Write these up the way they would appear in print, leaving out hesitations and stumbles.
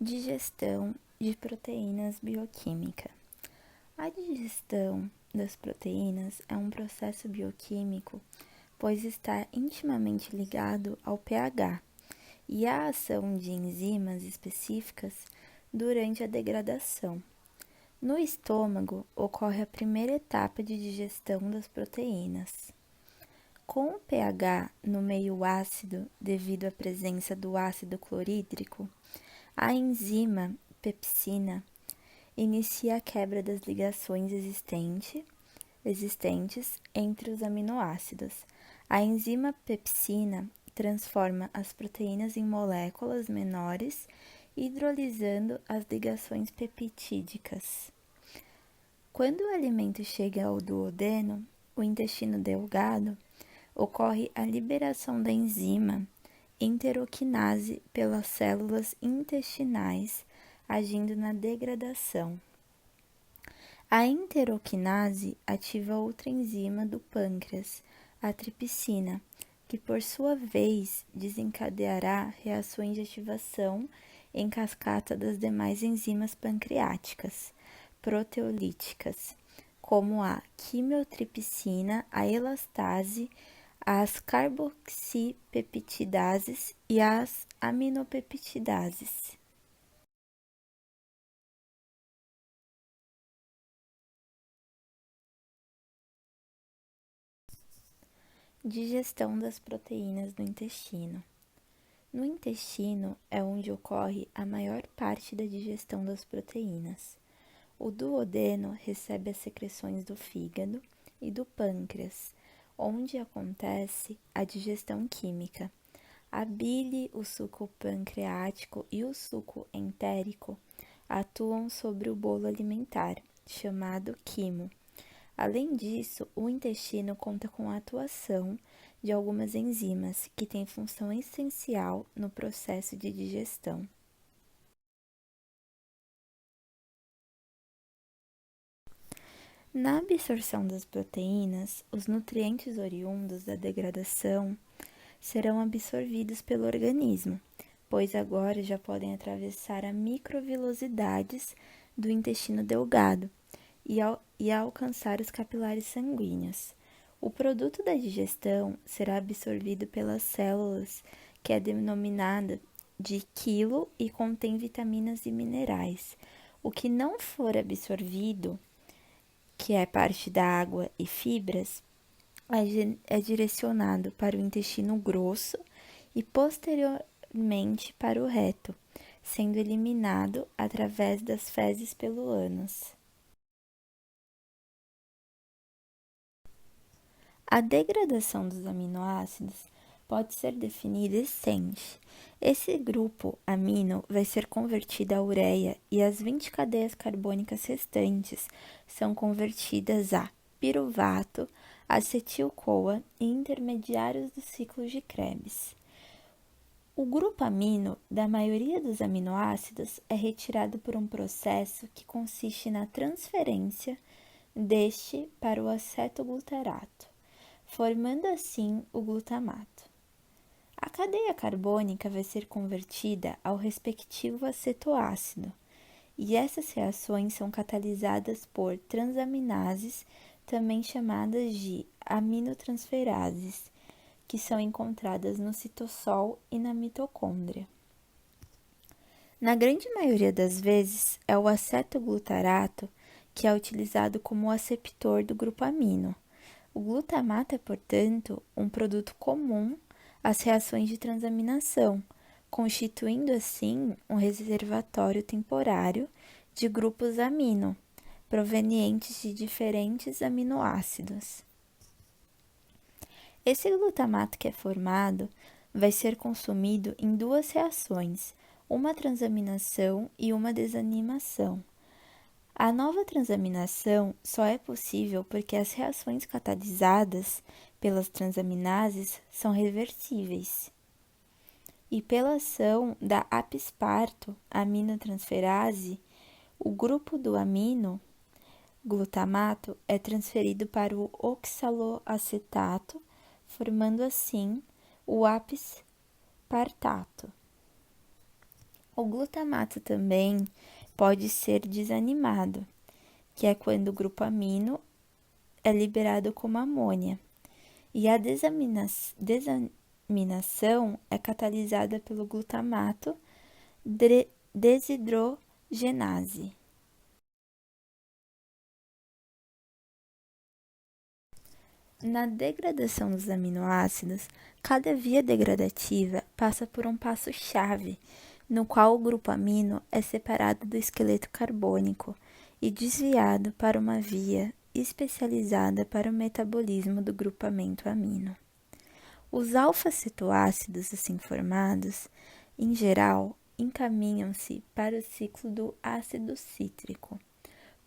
Digestão de proteínas bioquímica. A digestão das proteínas é um processo bioquímico, pois está intimamente ligado ao pH e à ação de enzimas específicas durante a degradação. No estômago, ocorre a primeira etapa de digestão das proteínas. Com o pH no meio ácido, devido à presença do ácido clorídrico, a enzima pepsina inicia a quebra das ligações existentes entre os aminoácidos. A enzima pepsina transforma as proteínas em moléculas menores, hidrolisando as ligações peptídicas. Quando o alimento chega ao duodeno, o intestino delgado, ocorre a liberação da enzima enteroquinase pelas células intestinais, agindo na degradação. A enteroquinase ativa outra enzima do pâncreas, a tripsina, que por sua vez desencadeará reações de ativação em cascata das demais enzimas pancreáticas, proteolíticas, como a quimiotripsina, a elastase, as carboxipeptidases e as aminopeptidases. Digestão das proteínas no intestino. No intestino é onde ocorre a maior parte da digestão das proteínas. O duodeno recebe as secreções do fígado e do pâncreas, onde acontece a digestão química. A bile, o suco pancreático e o suco entérico atuam sobre o bolo alimentar, chamado quimo. Além disso, o intestino conta com a atuação de algumas enzimas que têm função essencial no processo de digestão. Na absorção das proteínas, os nutrientes oriundos da degradação serão absorvidos pelo organismo, pois agora já podem atravessar a microvilosidades do intestino delgado e alcançar os capilares sanguíneos. O produto da digestão será absorvido pelas células, que é denominada de quilo e contém vitaminas e minerais. O que não for absorvido, que é parte da água e fibras, é direcionado para o intestino grosso e posteriormente para o reto, sendo eliminado através das fezes pelo ânus. A degradação dos aminoácidos pode ser definida essente. Esse grupo amino vai ser convertido à ureia e as 20 cadeias carbônicas restantes são convertidas a piruvato, acetil-CoA e intermediários do ciclo de Krebs. O grupo amino da maioria dos aminoácidos é retirado por um processo que consiste na transferência deste para o acetoglutarato, formando assim o glutamato. A cadeia carbônica vai ser convertida ao respectivo acetoácido, e essas reações são catalisadas por transaminases, também chamadas de aminotransferases, que são encontradas no citossol e na mitocôndria. Na grande maioria das vezes, é o acetoglutarato que é utilizado como aceptor do grupo amino. O glutamato é, portanto, um produto comum às reações de transaminação, constituindo assim um reservatório temporário de grupos amino, provenientes de diferentes aminoácidos. Esse glutamato que é formado vai ser consumido em duas reações, uma transaminação e uma desanimação. A nova transaminação só é possível porque as reações catalisadas pelas transaminases são reversíveis. E pela ação da apisparto aminotransferase, o grupo do amino, glutamato, é transferido para o oxaloacetato, formando assim o apispartato. O glutamato também pode ser desanimado, que é quando o grupo amino é liberado como amônia. E a desaminação é catalisada pelo glutamato desidrogenase. Na degradação dos aminoácidos, cada via degradativa passa por um passo-chave, no qual o grupo amino é separado do esqueleto carbônico e desviado para uma via especializada para o metabolismo do grupamento amino. Os alfa-cetoácidos assim formados, em geral, encaminham-se para o ciclo do ácido cítrico,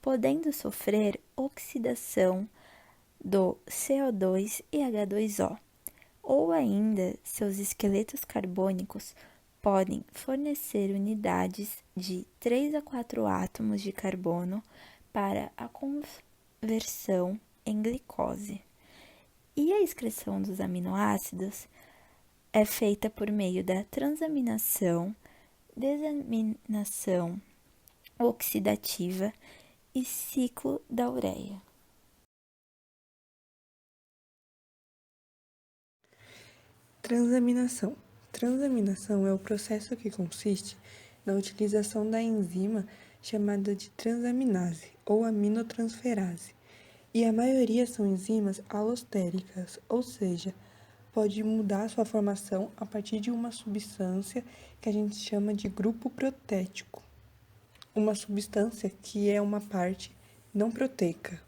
podendo sofrer oxidação do CO2 e H2O, ou ainda seus esqueletos carbônicos podem fornecer unidades de 3 a 4 átomos de carbono para a conversão em glicose. E a excreção dos aminoácidos é feita por meio da transaminação, desaminação oxidativa e ciclo da ureia. Transaminação. Transaminação é o processo que consiste na utilização da enzima chamada de transaminase ou aminotransferase, e a maioria são enzimas alostéricas, ou seja, pode mudar sua formação a partir de uma substância que a gente chama de grupo protético, uma substância que é uma parte não proteica.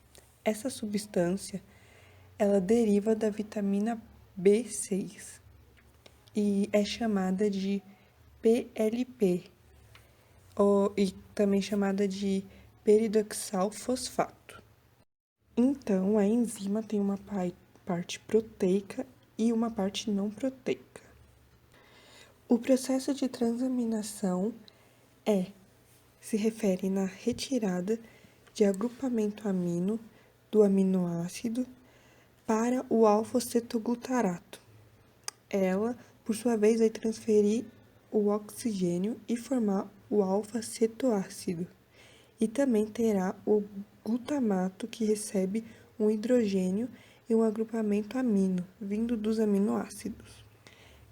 Essa substância, ela deriva da vitamina B6 e é chamada de PLP, e também chamada de peridoxal fosfato. Então, a enzima tem uma parte proteica e uma parte não proteica. O processo de transaminação se refere na retirada de agrupamento amino do aminoácido para o alfa-cetoglutarato. Ela, por sua vez, vai transferir o oxigênio e formar o alfa-cetoácido. E também terá o glutamato, que recebe um hidrogênio e um agrupamento amino, vindo dos aminoácidos.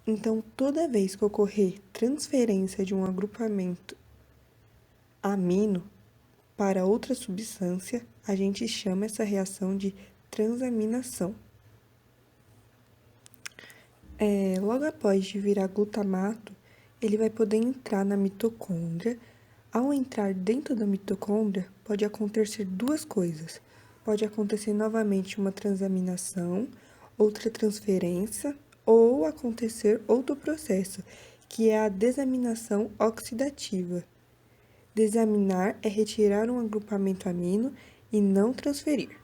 Então, toda vez que ocorrer transferência de um agrupamento amino para outra substância, a gente chama essa reação de transaminação. Logo após de virar glutamato, ele vai poder entrar na mitocôndria. Ao entrar dentro da mitocôndria, pode acontecer duas coisas. Pode acontecer novamente uma transaminação, outra transferência, ou acontecer outro processo, que é a desaminação oxidativa. Desaminar é retirar um agrupamento amino e não transferir.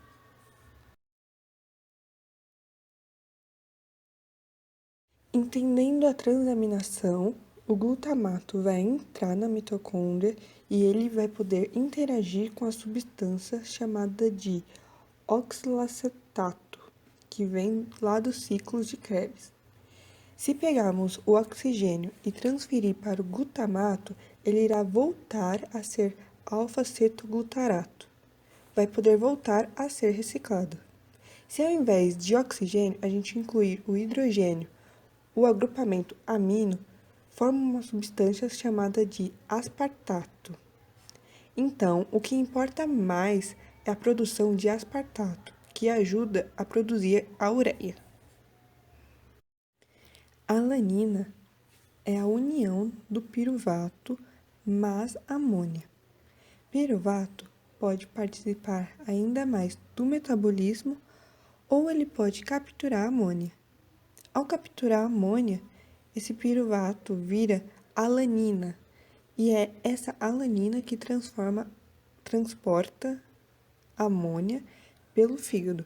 Entendendo a transaminação, o glutamato vai entrar na mitocôndria e ele vai poder interagir com a substância chamada de oxalacetato, que vem lá dos ciclos de Krebs. Se pegarmos o oxigênio e transferir para o glutamato, ele irá voltar a ser alfa-cetoglutarato. Vai poder voltar a ser reciclado. Se ao invés de oxigênio a gente incluir o hidrogênio, o agrupamento amino forma uma substância chamada de aspartato. Então, o que importa mais é a produção de aspartato, que ajuda a produzir a ureia. A alanina é a união do piruvato mais amônia. Piruvato pode participar ainda mais do metabolismo ou ele pode capturar a amônia. Ao capturar a amônia, esse piruvato vira alanina, e é essa alanina que transporta a amônia pelo fígado.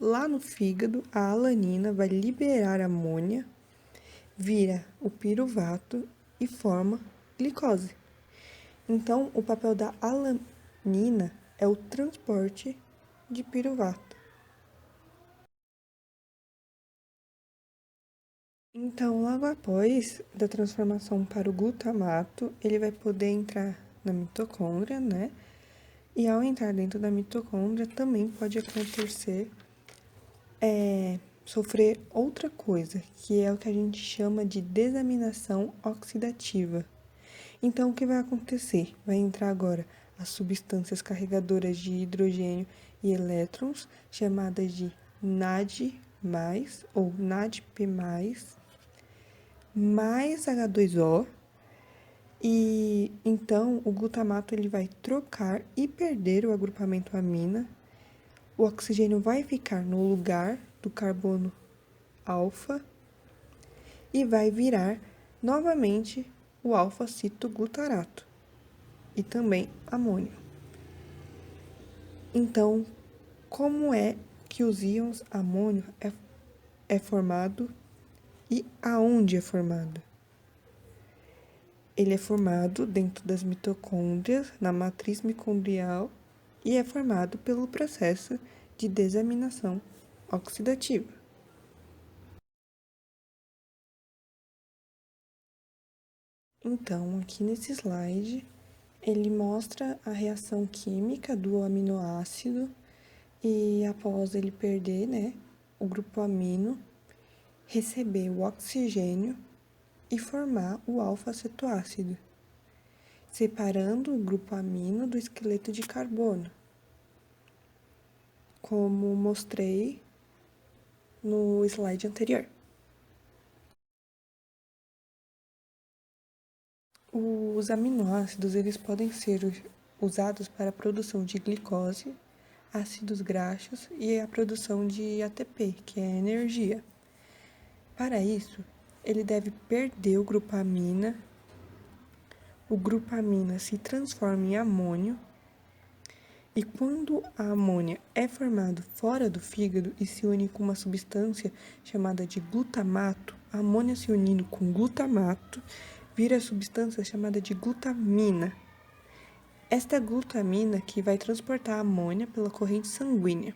Lá no fígado, a alanina vai liberar a amônia, vira o piruvato e forma glicose. Então, o papel da alanina é o transporte de piruvato. Então, logo após da transformação para o glutamato, ele vai poder entrar na mitocôndria, né? E ao entrar dentro da mitocôndria, também pode acontecer, sofrer outra coisa, que é o que a gente chama de desaminação oxidativa. Então, o que vai acontecer? Vai entrar agora as substâncias carregadoras de hidrogênio e elétrons, chamadas de NAD+, ou NADP+, mais H2O, e então o glutamato ele vai trocar e perder o agrupamento amina, o oxigênio vai ficar no lugar do carbono alfa e vai virar novamente o alfa-citoglutarato e também amônio. Então, como é que os íons amônio é formado e aonde é formado? Ele é formado dentro das mitocôndrias, na matriz mitocondrial, e é formado pelo processo de desaminação oxidativa. Então, aqui nesse slide, ele mostra a reação química do aminoácido e após ele perder, né, o grupo amino, receber o oxigênio e formar o alfa-cetoácido, separando o grupo amino do esqueleto de carbono, como mostrei no slide anterior. Os aminoácidos eles podem ser usados para a produção de glicose, ácidos graxos e a produção de ATP, que é energia. Para isso, ele deve perder o grupo amina se transforma em amônio, e quando a amônia é formada fora do fígado e se une com uma substância chamada de glutamato, a amônia se unindo com glutamato vira a substância chamada de glutamina. Esta glutamina que vai transportar a amônia pela corrente sanguínea.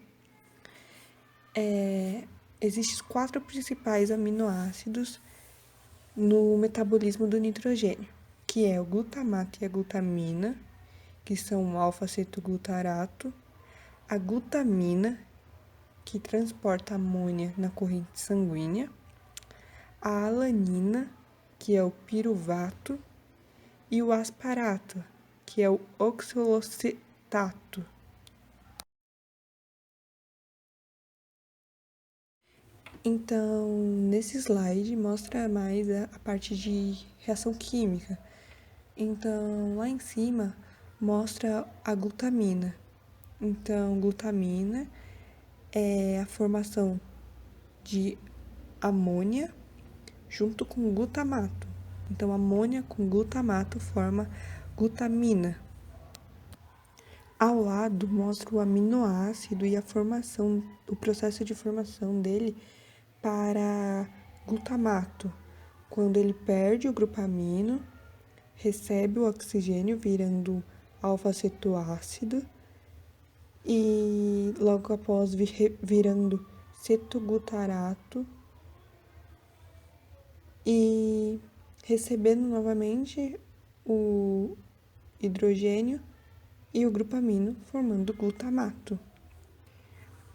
Existem 4 principais aminoácidos no metabolismo do nitrogênio, que é o glutamato e a glutamina, que são o alfa-cetoglutarato, a glutamina, que transporta a amônia na corrente sanguínea, a alanina, que é o piruvato, e o asparato, que é o oxalocetato. Então, nesse slide mostra mais a parte de reação química. Então, lá em cima mostra a glutamina. Então, glutamina é a formação de amônia junto com glutamato. Então, amônia com glutamato forma glutamina. Ao lado mostra o aminoácido e a formação, o processo de formação dele para glutamato. Quando ele perde o grupo amino, recebe o oxigênio virando alfa-cetoácido e logo após virando cetoglutarato e recebendo novamente o hidrogênio e o grupo amino formando glutamato.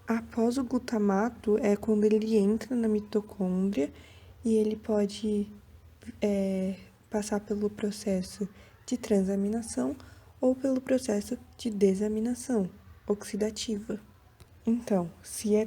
Após o glutamato é quando ele entra na mitocôndria e ele pode passar pelo processo de transaminação ou pelo processo de desaminação oxidativa. Então, se é